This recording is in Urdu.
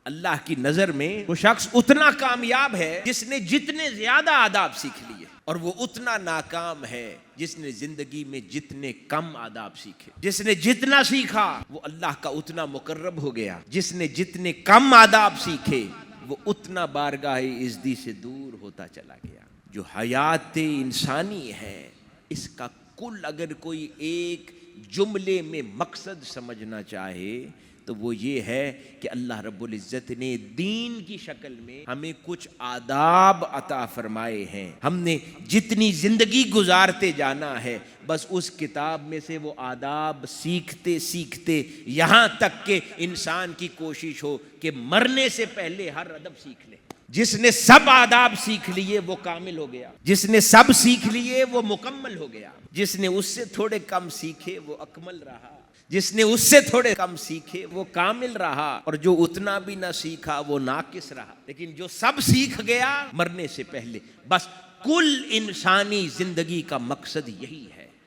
اللہ کی نظر میں وہ شخص اتنا کامیاب ہے جس نے جتنے زیادہ آداب سیکھ لیے، اور وہ اتنا ناکام ہے جس نے زندگی میں جتنے کم آداب سیکھے۔ جس نے جتنا سیکھا وہ اللہ کا اتنا مقرب ہو گیا، جس نے جتنے کم آداب سیکھے وہ اتنا بارگاہ عزتی سے دور ہوتا چلا گیا۔ جو حیات انسانی ہے، اس کا کل اگر کوئی ایک جملے میں مقصد سمجھنا چاہے تو وہ یہ ہے کہ اللہ رب العزت نے دین کی شکل میں ہمیں کچھ آداب عطا فرمائے ہیں۔ ہم نے جتنی زندگی گزارتے جانا ہے، بس اس کتاب میں سے وہ آداب سیکھتے سیکھتے یہاں تک کہ انسان کی کوشش ہو کہ مرنے سے پہلے ہر ادب سیکھ لے۔ جس نے سب آداب سیکھ لیے وہ کامل ہو گیا، جس نے سب سیکھ لیے وہ مکمل ہو گیا، جس نے اس سے تھوڑے کم سیکھے وہ اکمل رہا، جس نے اس سے تھوڑے کم سیکھے وہ کامل رہا، اور جو اتنا بھی نہ سیکھا وہ ناقص رہا۔ لیکن جو سب سیکھ گیا مرنے سے پہلے، بس کل انسانی زندگی کا مقصد یہی ہے۔